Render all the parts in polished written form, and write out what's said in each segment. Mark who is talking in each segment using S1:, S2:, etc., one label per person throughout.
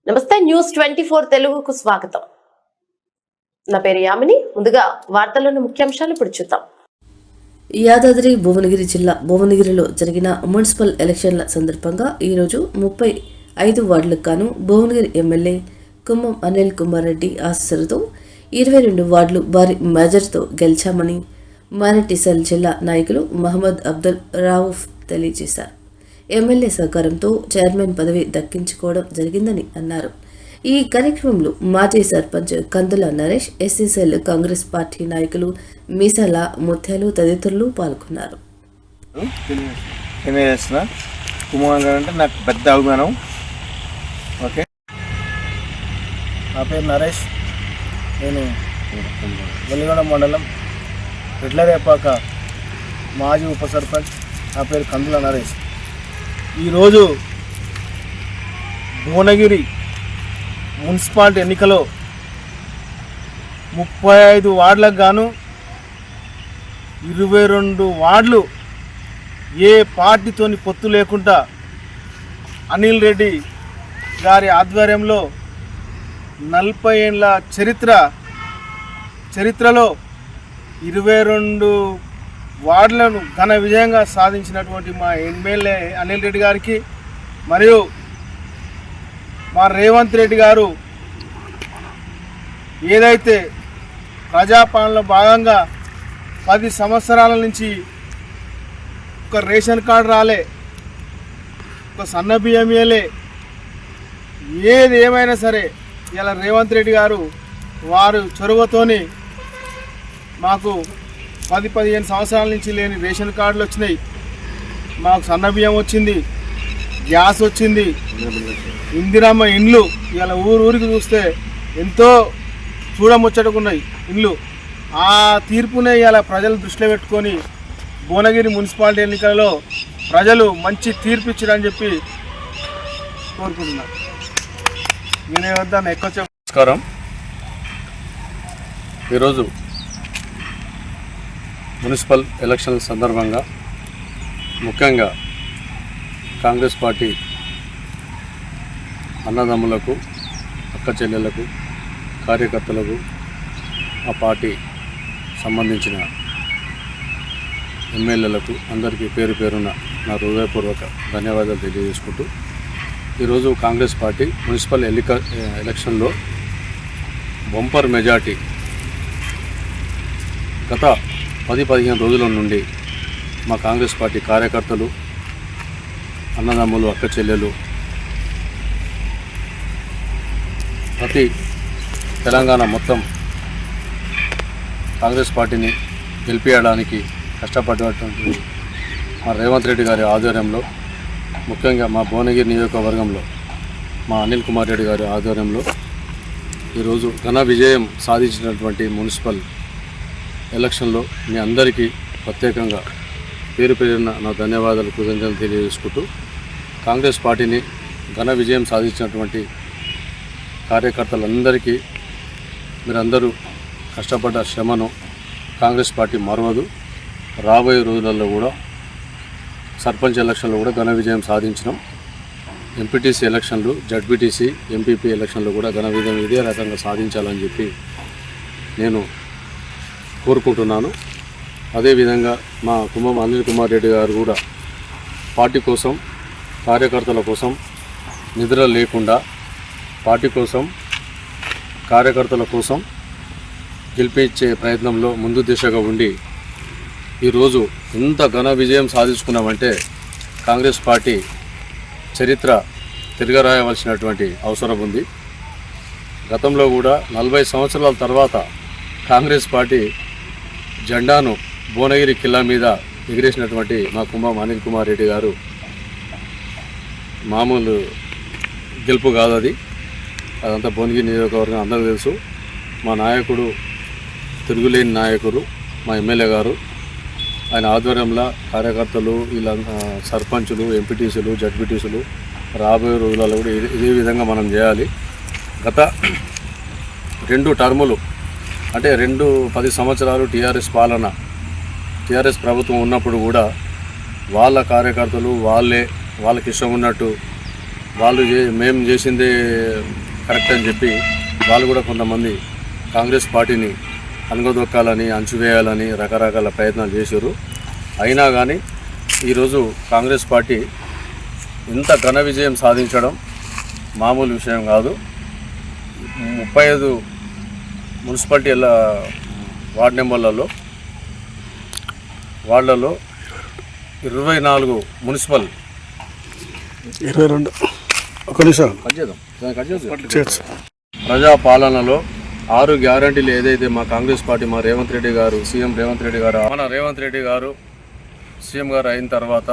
S1: నమస్తే న్యూస్ 24 తెలుగుకు స్వాగతం. నా పేరు యామిని. ముందుగా వార్తల్లోని ముఖ్యాంశాలు ఇప్పుడు చూద్దాం.
S2: యాదాద్రి భువనగిరి జిల్లా భువనగిరిలో జరిగిన మున్సిపల్ ఎలక్షన్ల సందర్భంగా ఈరోజు 35 వార్డులకు గాను భువనగిరి ఎమ్మెల్యే కుమ్మం అనిల్ కుమార్ రెడ్డి ఆశీస్సులతో 22 వార్డులు భారీ మెజార్టీతో గెలిచామని మైనారిటీ సెల్ జిల్లా నాయకులు మహమ్మద్ అబ్దుల్ రౌఫ్ తెలియజేశారు. ఎమ్మెల్యే సహకారంతో చైర్మన్ పదవి దక్కించుకోవడం జరిగిందని అన్నారు. ఈ కార్యక్రమంలో మాజీ సర్పంచ్ కందుల నరేష్, ఎస్సీసెల్ కాంగ్రెస్ పార్టీ నాయకులు మీసాల ముత్యాలు తదితరులు పాల్గొన్నారు.
S3: కుమార్ గారు అంటే నాకు పెద్ద అభిమానం. ఓకే, నా పేరు నరేష్. నేను వెలిగొండ మండలం రెడ్లరేపాక మాజీ ఉప సర్పంచ్. నా పేరు కందుల నరేష్. ఈరోజు భువనగిరి మున్సిపాలిటీ ఎన్నికలో 35 వార్డులకు గాను 22 వార్డులు ఏ పార్టీతోని పొత్తు లేకుండా అనిల్ రెడ్డి గారి ఆధ్వర్యంలో 40 ఏళ్ళ చరిత్రలో 22 వార్డులను ఘన విజయంగా సాధించినటువంటి మా ఎమ్మెల్యే అనిల్ రెడ్డి గారికి మరియు మా రేవంత్ రెడ్డి గారు ఏదైతే ప్రజాపాలనలో భాగంగా 10 సంవత్సరాల నుంచి ఒక రేషన్ కార్డు రాలే, ఒక సన్న బియ్యం ఇయ్యలే, ఏది ఏమైనా సరే ఇలా రేవంత్ రెడ్డి గారు వారు చొరవతోని మాకు 10-15 సంవత్సరాల నుంచి లేని రేషన్ కార్డులు వచ్చినాయి. మాకు సన్న బియ్యం వచ్చింది, గ్యాస్ వచ్చింది, ఇందిరమ్మ ఇండ్లు ఇలా ఊరికి చూస్తే ఎంతో చూడముచ్చటకున్నాయి ఇండ్లు. ఆ తీర్పునే ఇలా ప్రజలు దృష్టిలో పెట్టుకొని భువనగిరి మున్సిపాలిటీ ఎన్నికలలో ప్రజలు మంచి తీర్పు ఇచ్చారని చెప్పి కోరుకుంటున్నారు. నేనే వద్ద ఎక్కువ
S4: నమస్కారం. ఈరోజు మున్సిపల్ ఎలక్షన్ల సందర్భంగా ముఖ్యంగా కాంగ్రెస్ పార్టీ అన్నదమ్ములకు, అక్క చెల్లెలకు, కార్యకర్తలకు, ఆ పార్టీ సంబంధించిన ఎమ్మెల్యేలకు అందరికీ పేరు పేరున నా హృదయపూర్వక ధన్యవాదాలు తెలియజేసుకుంటూ, ఈరోజు కాంగ్రెస్ పార్టీ మున్సిపల్ ఎలక్షన్లో బంపర్ మెజార్టీ గత 10-15 రోజుల నుండి మా కాంగ్రెస్ పార్టీ కార్యకర్తలు, అన్నదమ్ములు, అక్క చెల్లెలు ప్రతి తెలంగాణ మొత్తం కాంగ్రెస్ పార్టీని గెలిపించడానికి కష్టపడినటువంటి మా రేవంత్ రెడ్డి గారి ఆధ్వర్యంలో, ముఖ్యంగా మా భువనగిరి నియోజకవర్గంలో మా అనిల్ కుమార్ రెడ్డి గారి ఆధ్వర్యంలో ఈరోజు ఘన విజయం సాధించినటువంటి మున్సిపల్ ఎలక్షన్లో మీ అందరికీ ప్రత్యేకంగా పేరు పేరున నా ధన్యవాదాలు, కృతజ్ఞతలు తెలియజేసుకుంటూ, కాంగ్రెస్ పార్టీని ఘన విజయం సాధించినటువంటి కార్యకర్తలందరికీ మీరందరూ కష్టపడ్డ శ్రమను కాంగ్రెస్ పార్టీ మరవదు. రాబోయే రోజులలో కూడా సర్పంచ్ ఎలక్షన్లో కూడా ఘన విజయం సాధించినాం. ఎంపీటీసీ ఎలక్షన్లు, జడ్పీటీసీ, ఎంపీపీ ఎలక్షన్లు కూడా ఘన విజయం ఇదే రకంగా సాధించాలని చెప్పి నేను కోరుకుంటున్నాను. అదేవిధంగా మా కుమ్మం అనిల్ కుమార్ రెడ్డి గారు కూడా పార్టీ కోసం, కార్యకర్తల కోసం నిద్ర లేకుండా పార్టీ కోసం, కార్యకర్తల కోసం గెలిపించే ప్రయత్నంలో ముందు దిశగా ఉండి ఈరోజు ఎంత ఘన విజయం సాధించుకున్నామంటే కాంగ్రెస్ పార్టీ చరిత్ర తిరగరాయవలసినటువంటి అవసరం ఉంది. గతంలో కూడా 40 సంవత్సరాల తర్వాత కాంగ్రెస్ పార్టీ జెండాను భువనగిరి కిల్లా మీద ఎగిరేసినటువంటి మా కుమ్మం అనిల్ కుమార్ రెడ్డి గారు మామూలు గెలుపు కాదు అది. అదంతా భువనగిరి నియోజకవర్గం అందరికీ తెలుసు. మా నాయకుడు, తిరుగులేని నాయకుడు మా ఎమ్మెల్యే గారు, ఆయన ఆధ్వర్యంలో కార్యకర్తలు, ఇలా సర్పంచులు, ఎంపీటీసీలు, జడ్పీటీసీలు రాబోయే రోజులలో కూడా ఇదే విధంగా మనం చేయాలి. గత 2 టర్ములు అంటే 10 సంవత్సరాలు టీఆర్ఎస్ ప్రభుత్వం ఉన్నప్పుడు కూడా వాళ్ళ కార్యకర్తలు వాళ్ళకి ఇష్టం ఉన్నట్టు మేము చేసిందే కరెక్ట్ అని చెప్పి వాళ్ళు కూడా కొంతమంది కాంగ్రెస్ పార్టీని అనగదొక్కాలని అంచువేయాలని రకరకాల ప్రయత్నాలు చేశారు. అయినా కానీ ఈరోజు కాంగ్రెస్ పార్టీ ఇంత ఘన విజయం సాధించడం మామూలు విషయం కాదు. 35 మున్సిపాలిటీల వార్డు నెంబర్లలో 24 మున్సిపల్
S5: 22 ఒక నిమిషం
S4: ప్రజాపాలనలో 6 గ్యారంటీలు ఏదైతే మా కాంగ్రెస్ పార్టీ మా రేవంత్ రెడ్డి గారు సీఎం గారు అయిన తర్వాత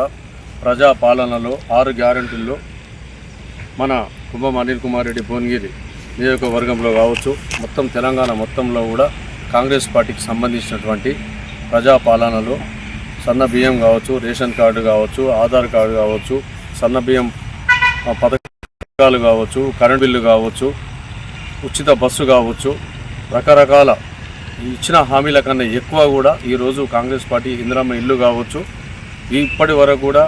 S4: ప్రజాపాలనలో 6 గ్యారంటీల్లో మన కుంభం అనిల్ కుమార్ రెడ్డి భువనగిరి నియోజకవర్గంలో కావచ్చు, మొత్తం తెలంగాణ మొత్తంలో కూడా కాంగ్రెస్ పార్టీకి సంబంధించినటువంటి ప్రజాపాలనలో సన్న బియ్యం కావచ్చు, రేషన్ కార్డు కావచ్చు, ఆధార్ కార్డు కావచ్చు, సన్న బియ్యం పథకాలు కావచ్చు, కరెంట్ బిల్లు కావచ్చు, ఉచిత బస్సు కావచ్చు, రకరకాల ఇచ్చిన హామీల కన్నా ఎక్కువ కూడా ఈరోజు కాంగ్రెస్ పార్టీ ఇందిరమ్మ ఇల్లు కావచ్చు, ఇప్పటి వరకు కూడా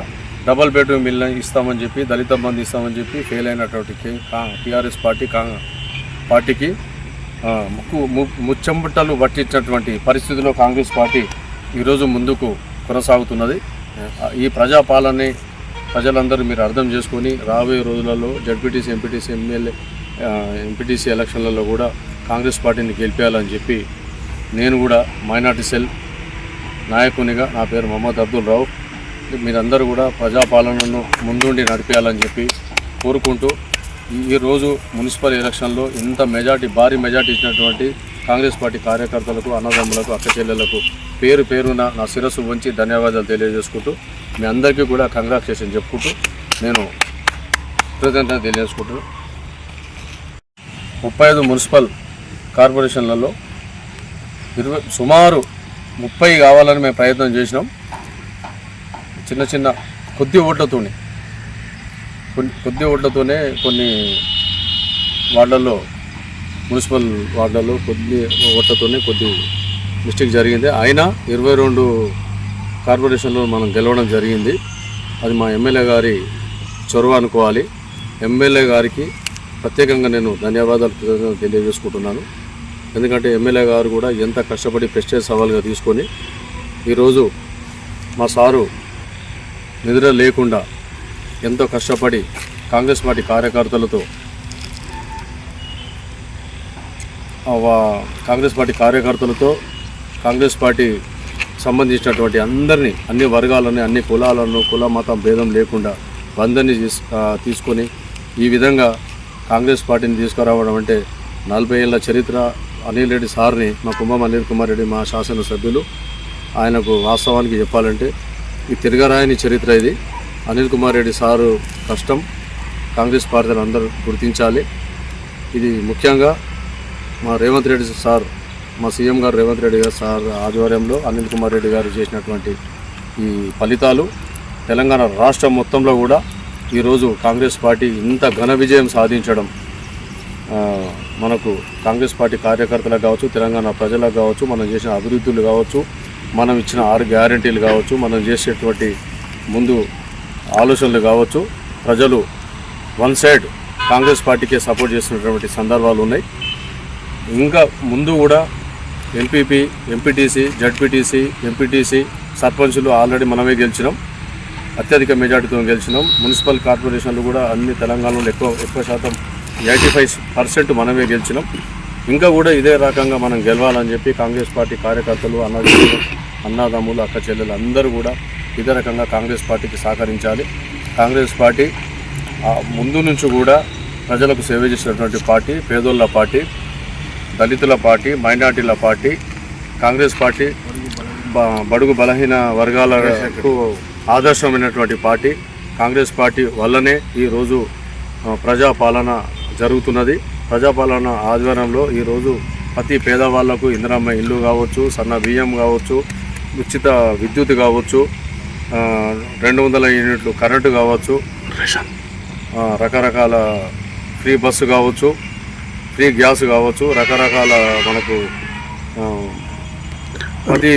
S4: డబల్ బెడ్రూమ్ ఇల్లు ఇస్తామని చెప్పి, దళిత బంధు ఇస్తామని చెప్పి ఫెయిల్ అయినటువంటి టీఆర్ఎస్ పార్టీకి ముచ్చంబుట్టలు పట్టించినటువంటి పరిస్థితిలో కాంగ్రెస్ పార్టీ ఈరోజు ముందుకు కొనసాగుతున్నది. ఈ ప్రజాపాలనని ప్రజలందరూ మీరు అర్థం చేసుకొని రాబోయే రోజులలో జడ్పీటీసీ, ఎంపీటీసీ ఎలక్షన్లలో కూడా కాంగ్రెస్ పార్టీని గెలిపేయాలని చెప్పి నేను కూడా మైనార్టీ సెల్ నాయకునిగా నా పేరు మొహమ్మద్ అబ్దుల్ రావు మీరందరూ కూడా ప్రజాపాలనను ముందుండి నడిపేయాలని చెప్పి కోరుకుంటూ ఈరోజు మున్సిపల్ ఎలక్షన్లో ఇంత భారీ మెజార్టీ ఇచ్చినటువంటి కాంగ్రెస్ పార్టీ కార్యకర్తలకు, అన్నదమ్ములకు, అక్క చెల్లెలకు పేరున నా శిరస్సు వంచి ధన్యవాదాలు తెలియజేసుకుంటూ మీ అందరికీ కూడా కంగ్రాచులేషన్ చెప్పుకుంటూ నేను కృతజ్ఞత తెలియజేసుకుంటూ 35 మున్సిపల్ కార్పొరేషన్లలో సుమారు 30 కావాలని మేము ప్రయత్నం చేసినాం. చిన్న కొద్ది ఓట్లతోనే కొన్ని వార్డులలో, మున్సిపల్ వార్డులలో కొద్ది ఓట్లతోనే కొద్ది మిస్టేక్ జరిగింది. అయినా 22 కార్పొరేషన్లో మనం గెలవడం జరిగింది. అది మా ఎమ్మెల్యే గారి చొరవ అనుకోవాలి. ఎమ్మెల్యే గారికి ప్రత్యేకంగా నేను ధన్యవాదాలు తెలియజేసుకుంటున్నాను. ఎందుకంటే ఎమ్మెల్యే గారు కూడా ఎంత కష్టపడి ప్రెస్టేజ్ సవాల్గా తీసుకొని ఈరోజు మా సారు నిద్ర లేకుండా ఎంతో కష్టపడి కాంగ్రెస్ పార్టీ కార్యకర్తలతో కాంగ్రెస్ పార్టీ సంబంధించినటువంటి అందరినీ, అన్ని వర్గాలని, అన్ని కులాలను, కుల మతం భేదం లేకుండా అందరినీ తీసుకొని ఈ విధంగా కాంగ్రెస్ పార్టీని తీసుకురావడం అంటే 40 ఏళ్ల చరిత్ర అనిల్ రెడ్డి సార్ని, మా కుంభం అనిల్ కుమార్ రెడ్డి మా శాసనసభ్యులు, ఆయనకు వాస్తవానికి చెప్పాలంటే ఈ తిరగరాయని చరిత్ర ఇది. అనిల్ కుమార్ రెడ్డి సారు కష్టం కాంగ్రెస్ పార్టీని అందరూ గుర్తించాలి. ఇది ముఖ్యంగా మా రేవంత్ రెడ్డి సార్, మా సీఎం గారు రేవంత్ రెడ్డి గారు సార్ ఆధ్వర్యంలో అనిల్ కుమార్ రెడ్డి గారు చేసినటువంటి ఈ ఫలితాలు తెలంగాణ రాష్ట్రం మొత్తంలో కూడా ఈరోజు కాంగ్రెస్ పార్టీ ఇంత ఘన విజయం సాధించడం మనకు కాంగ్రెస్ పార్టీ కార్యకర్తలకు కావచ్చు, తెలంగాణ ప్రజలకు కావచ్చు, మనం చేసిన అభివృద్ధులు కావచ్చు, మనం ఇచ్చిన 6 గ్యారంటీలు కావచ్చు, మనం చేసేటువంటి ముందు ఆలోచనలు కావచ్చు, ప్రజలు వన్ సైడ్ కాంగ్రెస్ పార్టీకే సపోర్ట్ చేస్తున్నటువంటి సందర్భాలు ఉన్నాయి. ఇంకా ముందు కూడా ఎంపీపీ, ఎంపీటీసీ, జడ్పీటీసీ, సర్పంచులు ఆల్రెడీ మనమే గెలిచినాం, అత్యధిక మెజార్టీతో గెలిచినాం. మున్సిపల్ కార్పొరేషన్లు కూడా అన్ని తెలంగాణలో ఎక్కువ శాతం 85% మనమే గెలిచినాం. ఇంకా కూడా ఇదే రకంగా మనం గెలవాలని చెప్పి కాంగ్రెస్ పార్టీ కార్యకర్తలు, అన్నదమ్ములు, అక్క చెల్లెలు అందరూ కూడా ఇదే రకంగా కాంగ్రెస్ పార్టీకి సహకరించాలి. కాంగ్రెస్ పార్టీ ముందు నుంచి కూడా ప్రజలకు సేవ చేసినటువంటి పార్టీ, పేదోళ్ళ పార్టీ, దళితుల పార్టీ, మైనార్టీల పార్టీ. కాంగ్రెస్ పార్టీ బడుగు బలహీన వర్గాలకు ఆదర్శమైనటువంటి పార్టీ. కాంగ్రెస్ పార్టీ వల్లనే ఈరోజు ప్రజాపాలన జరుగుతున్నది. ప్రజాపాలన ఆధ్వర్యంలో ఈరోజు ప్రతి పేదవాళ్లకు ఇందిరమ్మ ఇల్లు కావచ్చు, సన్న బియ్యం కావచ్చు, ఉచిత విద్యుత్ కావచ్చు, 200 యూనిట్లు కరెంటు కావచ్చు, రకరకాల ఫ్రీ బస్సు కావచ్చు, ఫ్రీ గ్యాస్ కావచ్చు, రకరకాల మనకు ప్రతి